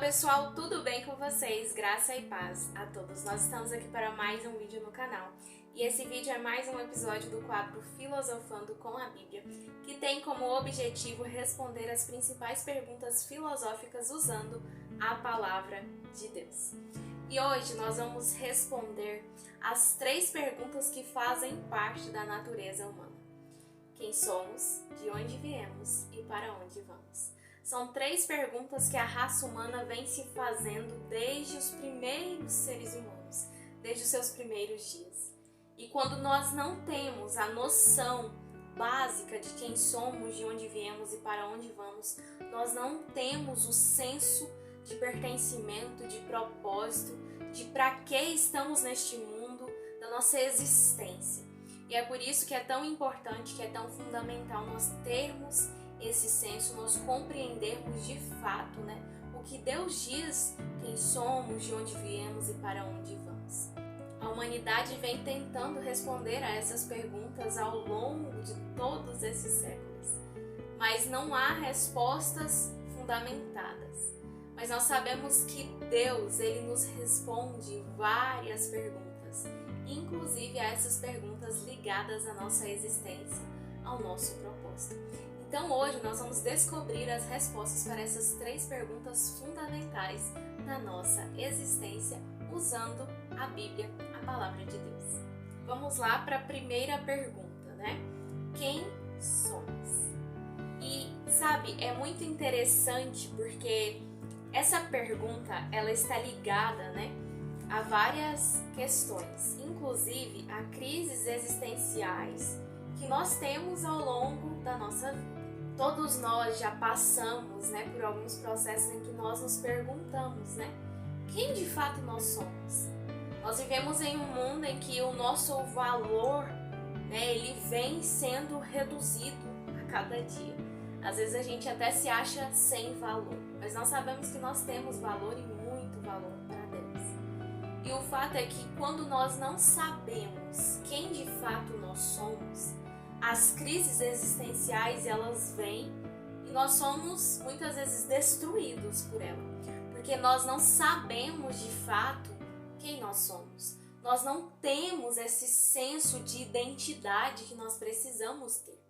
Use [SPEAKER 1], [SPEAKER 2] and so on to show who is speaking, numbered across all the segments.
[SPEAKER 1] pessoal, tudo bem com vocês? Graça e paz a todos. Nós estamos aqui para mais um vídeo no canal. E esse vídeo é mais um episódio do quadro Filosofando com a Bíblia, que tem como objetivo responder as principais perguntas filosóficas usando a palavra de Deus. E hoje nós vamos responder as 3 perguntas que fazem parte da natureza humana. Quem somos, de onde viemos e para onde vamos? São 3 perguntas que a raça humana vem se fazendo desde os primeiros seres humanos, desde os seus primeiros dias. E quando nós não temos a noção básica de quem somos, de onde viemos e para onde vamos, nós não temos o senso de pertencimento, de propósito, de para que estamos neste mundo, da nossa existência. E é por isso que é tão importante, que é tão fundamental nós termos esse senso, nós compreendermos de fato, o que Deus diz, quem somos, de onde viemos e para onde vamos. A humanidade vem tentando responder a essas perguntas ao longo de todos esses séculos, mas não há respostas fundamentadas. Mas nós sabemos que Deus, Ele nos responde várias perguntas, inclusive a essas perguntas ligadas à nossa existência, ao nosso propósito. Então hoje nós vamos descobrir as respostas para essas 3 perguntas fundamentais da nossa existência usando a Bíblia, a Palavra de Deus. Vamos lá para a primeira pergunta, Quem somos? E sabe, é muito interessante porque essa pergunta ela está ligada, a várias questões, inclusive a crises existenciais que nós temos ao longo da nossa vida. Todos nós já passamos, por alguns processos em que nós nos perguntamos, quem de fato nós somos? Nós vivemos em um mundo em que o nosso valor, ele vem sendo reduzido a cada dia. Às vezes a gente até se acha sem valor, mas nós sabemos que nós temos valor e muito valor para Deus. E o fato é que quando nós não sabemos quem de fato nós somos, as crises existenciais elas vêm e nós somos muitas vezes destruídos por ela, porque nós não sabemos de fato quem nós somos. Nós não temos esse senso de identidade que nós precisamos ter.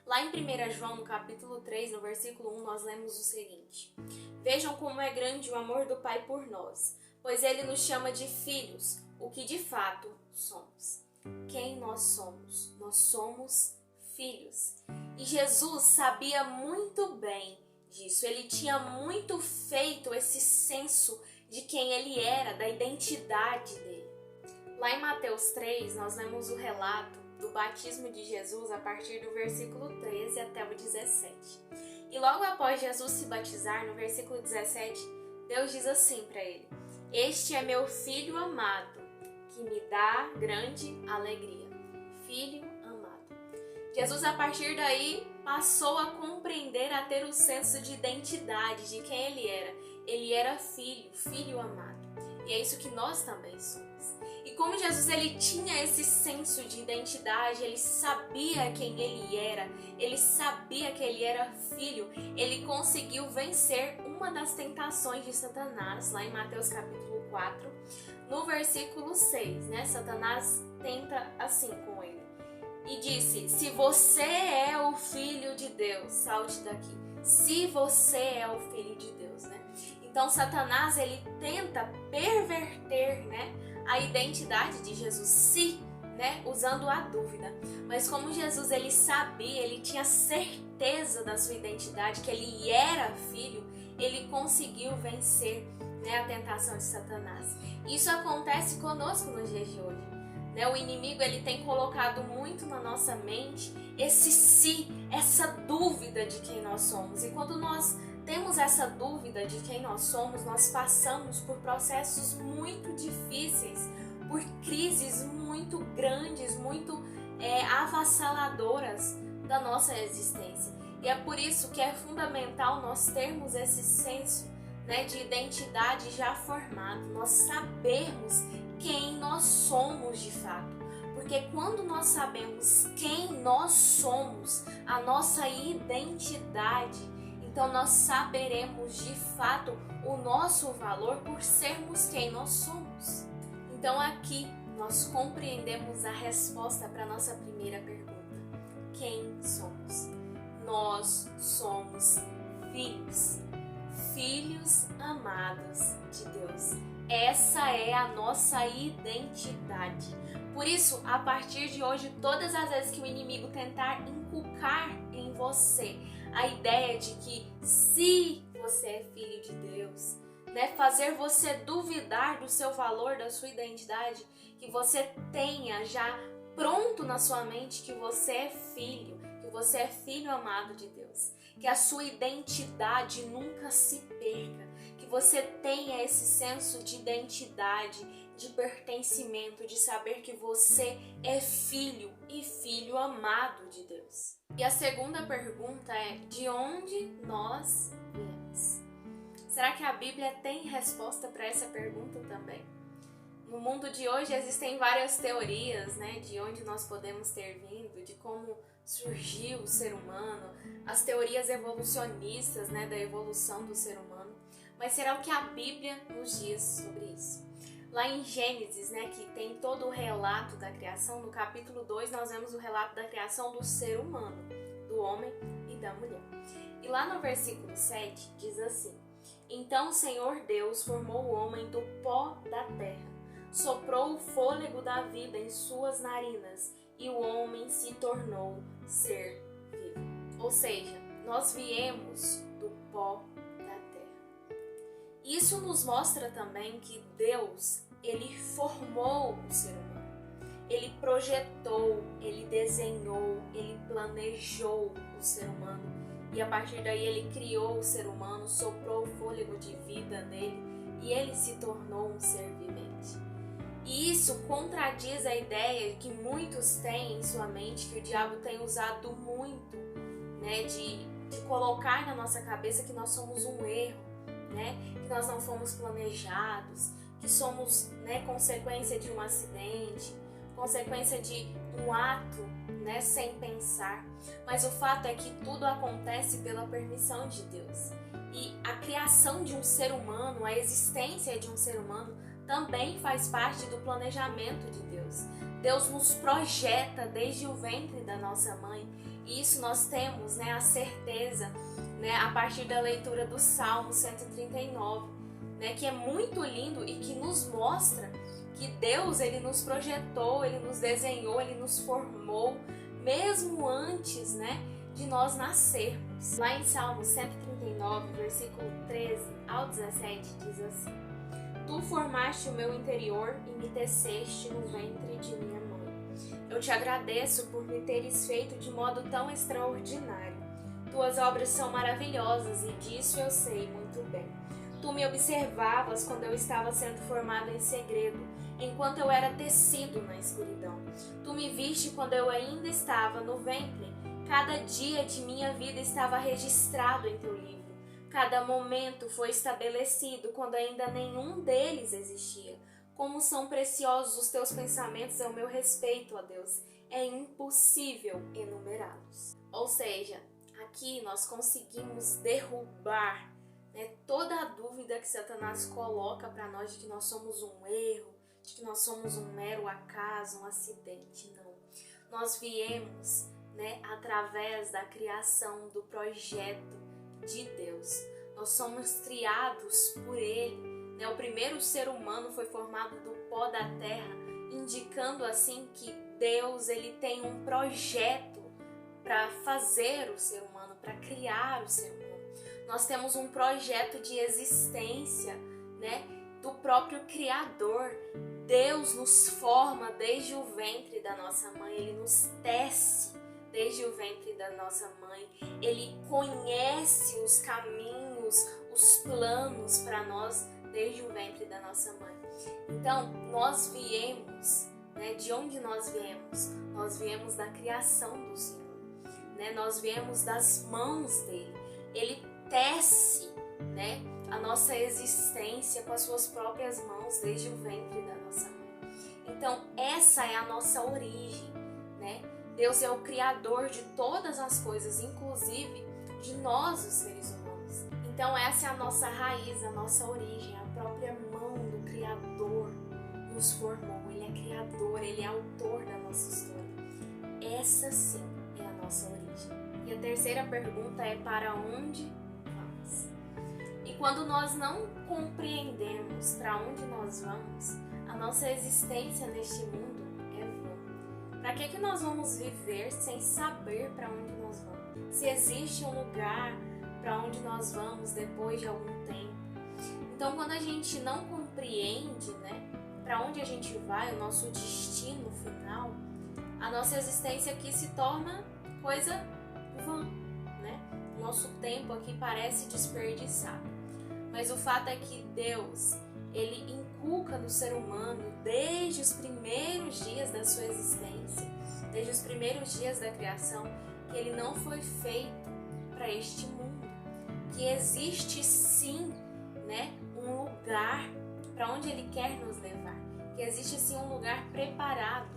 [SPEAKER 1] Lá em 1 João, no capítulo 3, no versículo 1, nós lemos o seguinte: Vejam como é grande o amor do Pai por nós, pois Ele nos chama de filhos, o que de fato somos. Quem nós somos? Nós somos filhos. E Jesus sabia muito bem disso. Ele tinha muito feito esse senso de quem ele era, da identidade dele. Lá em Mateus 3, nós lemos o relato do batismo de Jesus a partir do versículo 13 até o 17. E logo após Jesus se batizar, no versículo 17, Deus diz assim para ele: Este é meu filho amado, que me dá grande alegria. Filho amado. Jesus, a partir daí, passou a compreender, a ter o senso de identidade, de quem ele era. Ele era filho, filho amado. E é isso que nós também somos. E como Jesus ele tinha esse senso de identidade, ele sabia quem ele era, ele sabia que ele era filho, ele conseguiu vencer uma das tentações de Satanás, lá em Mateus capítulo 4, no versículo 6, Satanás tenta assim com ele. E disse: Se você é o Filho de Deus, salte daqui. Se você é o Filho de Deus, Então Satanás ele tenta perverter, a identidade de Jesus, usando a dúvida. Mas como Jesus ele sabia, ele tinha certeza da sua identidade, que ele era filho, ele conseguiu vencer, a tentação de Satanás. Isso acontece conosco nos dias de hoje. O inimigo ele tem colocado muito na nossa mente essa dúvida de quem nós somos. E quando nós temos essa dúvida de quem nós somos, nós passamos por processos muito difíceis, por crises muito grandes, muito avassaladoras da nossa existência. E é por isso que é fundamental nós termos esse senso, de identidade já formado, nós sabermos quem nós somos de fato. Porque quando nós sabemos quem nós somos, a nossa identidade, Então nós saberemos de fato o nosso valor por sermos quem nós somos. Então aqui nós compreendemos a resposta para a nossa primeira pergunta. Quem somos? Nós somos filhos. Filhos amados de Deus. Essa é a nossa identidade. Por isso, a partir de hoje, todas as vezes que o inimigo tentar inculcar em você a ideia de que se você é filho de Deus, fazer você duvidar do seu valor, da sua identidade, que você tenha já pronto na sua mente que você é filho amado de Deus, que a sua identidade nunca se perca, que você tenha esse senso de identidade, de pertencimento, de saber que você é filho e filho amado de Deus. E a segunda pergunta é: de onde nós viemos? Será que a Bíblia tem resposta para essa pergunta também? No mundo de hoje existem várias teorias, de onde nós podemos ter vindo, de como surgiu o ser humano, as teorias evolucionistas, da evolução do ser humano. Mas será o que a Bíblia nos diz sobre isso? Lá em Gênesis, que tem todo o relato da criação, no capítulo 2 nós vemos o relato da criação do ser humano, do homem e da mulher. E lá no versículo 7 diz assim: Então o Senhor Deus formou o homem do pó da terra, soprou o fôlego da vida em suas narinas e o homem se tornou ser vivo. Ou seja, nós viemos do pó da terra. Isso nos mostra também que Deus, Ele formou o ser humano. Ele projetou, Ele desenhou, Ele planejou o ser humano. E a partir daí Ele criou o ser humano, soprou o fôlego de vida nele e ele se tornou um ser vivente. E isso contradiz a ideia que muitos têm em sua mente, que o diabo tem usado muito, de colocar na nossa cabeça que nós somos um erro, que nós não fomos planejados, que somos consequência de um acidente, consequência de um ato sem pensar. Mas o fato é que tudo acontece pela permissão de Deus. E a criação de um ser humano, a existência de um ser humano, também faz parte do planejamento de Deus. Deus nos projeta desde o ventre da nossa mãe. E isso nós temos a certeza a partir da leitura do Salmo 139, que é muito lindo e que nos mostra que Deus, Ele nos projetou, Ele nos desenhou, Ele nos formou, mesmo antes de nós nascermos. Lá em Salmo 139, versículo 13 ao 17, diz assim: Tu formaste o meu interior e me teceste no ventre de minha mãe. Eu te agradeço por me teres feito de modo tão extraordinário. Tuas obras são maravilhosas e disso eu sei muito bem. Tu me observavas quando eu estava sendo formado em segredo, enquanto eu era tecido na escuridão. Tu me viste quando eu ainda estava no ventre. Cada dia de minha vida estava registrado em teu livro. Cada momento foi estabelecido quando ainda nenhum deles existia. Como são preciosos os teus pensamentos ao meu respeito, ó Deus. É impossível enumerá-los. Ou seja, aqui nós conseguimos derrubar toda a dúvida que Satanás coloca para nós de que nós somos um erro, de que nós somos um mero acaso, um acidente. Não. Nós viemos através da criação, do projeto de Deus. Nós somos criados por Ele. O primeiro ser humano foi formado do pó da terra, indicando assim que Deus, Ele tem um projeto para fazer o ser humano, para criar o ser humano. Nós temos um projeto de existência, do próprio Criador. Deus nos forma desde o ventre da nossa mãe, Ele nos tece desde o ventre da nossa mãe. Ele conhece os caminhos, os planos para nós desde o ventre da nossa mãe. Então, nós viemos, de onde nós viemos? Nós viemos da criação do Senhor, nós viemos das mãos dele. Ele tece, a nossa existência com as suas próprias mãos desde o ventre da nossa mãe. Então, essa é a nossa origem, Deus é o Criador de todas as coisas, inclusive de nós, os seres humanos. Então essa é a nossa raiz, a nossa origem, a própria mão do Criador nos formou. Ele é Criador, Ele é autor da nossa história. Essa sim é a nossa origem. E a terceira pergunta é: para onde vamos? E quando nós não compreendemos para onde nós vamos, a nossa existência neste mundo é vã. Para que nós vamos viver sem saber para onde nós vamos? Se existe um lugar para onde nós vamos depois de algum tempo. Então, quando a gente não compreende, para onde a gente vai, o nosso destino final, a nossa existência aqui se torna coisa vã, O nosso tempo aqui parece desperdiçado. Mas o fato é que Deus, Ele inculca no ser humano, desde os primeiros dias da sua existência, desde os primeiros dias da criação, que Ele não foi feito para este mundo. Que existe sim, um lugar para onde Ele quer nos levar. Que existe sim um lugar preparado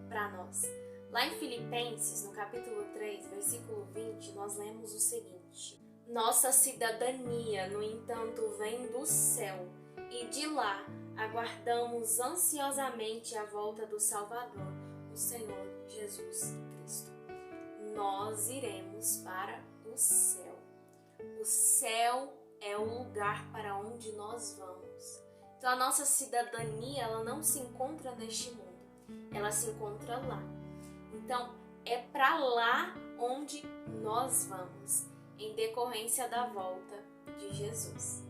[SPEAKER 1] para nós. Lá em Filipenses, no capítulo 3, versículo 20, nós lemos o seguinte: nossa cidadania, no entanto, vem do céu, e de lá aguardamos ansiosamente a volta do Salvador, o Senhor Jesus Cristo. Nós iremos para o céu. O céu é o lugar para onde nós vamos. Então a nossa cidadania, ela não se encontra neste mundo, ela se encontra lá. Então é para lá onde nós vamos, em decorrência da volta de Jesus.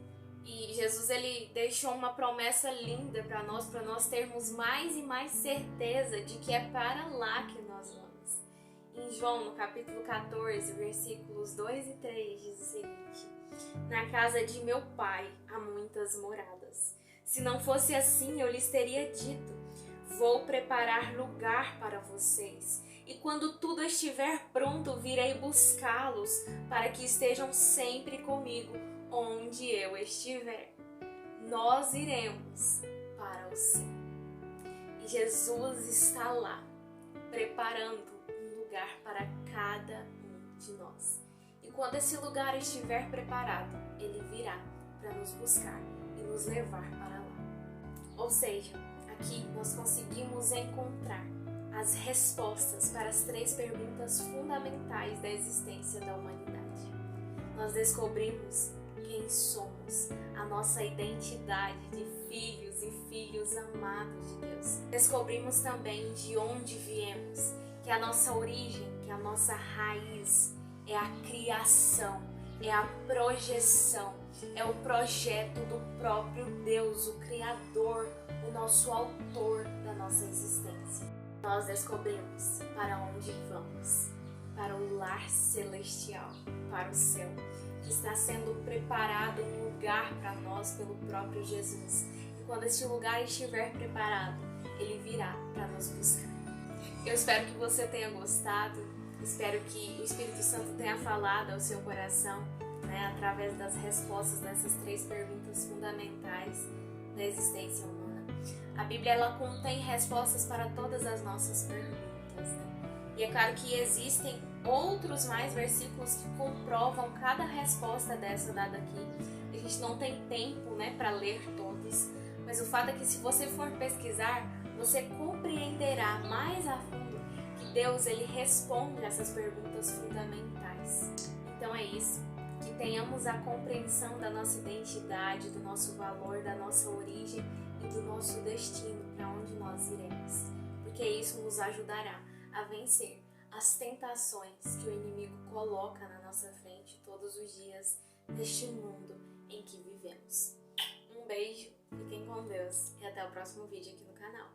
[SPEAKER 1] E Jesus, ele deixou uma promessa linda para nós termos mais e mais certeza de que é para lá que nós vamos. Em João, no capítulo 14, versículos 2 e 3, diz o seguinte: na casa de meu pai há muitas moradas. Se não fosse assim, eu lhes teria dito: vou preparar lugar para vocês. E quando tudo estiver pronto, virei buscá-los, para que estejam sempre comigo, onde eu estiver. Nós iremos para o céu. E Jesus está lá, preparando um lugar para cada um de nós. E quando esse lugar estiver preparado, Ele virá para nos buscar e nos levar para lá. Ou seja, aqui nós conseguimos encontrar as respostas para as 3 perguntas fundamentais da existência da humanidade. Nós descobrimos quem somos, a nossa identidade de filhos e filhos amados de Deus. Descobrimos também de onde viemos, que a nossa origem, que a nossa raiz é a criação, é a projeção, é o projeto do próprio Deus, o Criador, o nosso autor da nossa existência. Nós descobrimos para onde vamos, para o lar celestial, para o céu, que está sendo preparado um lugar para nós pelo próprio Jesus. E quando esse lugar estiver preparado, Ele virá para nos buscar. Eu espero que você tenha gostado, espero que o Espírito Santo tenha falado ao seu coração, através das respostas dessas 3 perguntas fundamentais da existência humana. A Bíblia, ela contém respostas para todas as nossas perguntas, E é claro que existem outros mais versículos que comprovam cada resposta dessa dada aqui. A gente não tem tempo, para ler todos, mas o fato é que se você for pesquisar, você compreenderá mais a fundo que Deus, Ele responde essas perguntas fundamentais. Então é isso, que tenhamos a compreensão da nossa identidade, do nosso valor, da nossa origem e do nosso destino, para onde nós iremos, porque isso nos ajudará a vencer as tentações que o inimigo coloca na nossa frente todos os dias neste mundo em que vivemos. Um beijo, fiquem com Deus e até o próximo vídeo aqui no canal.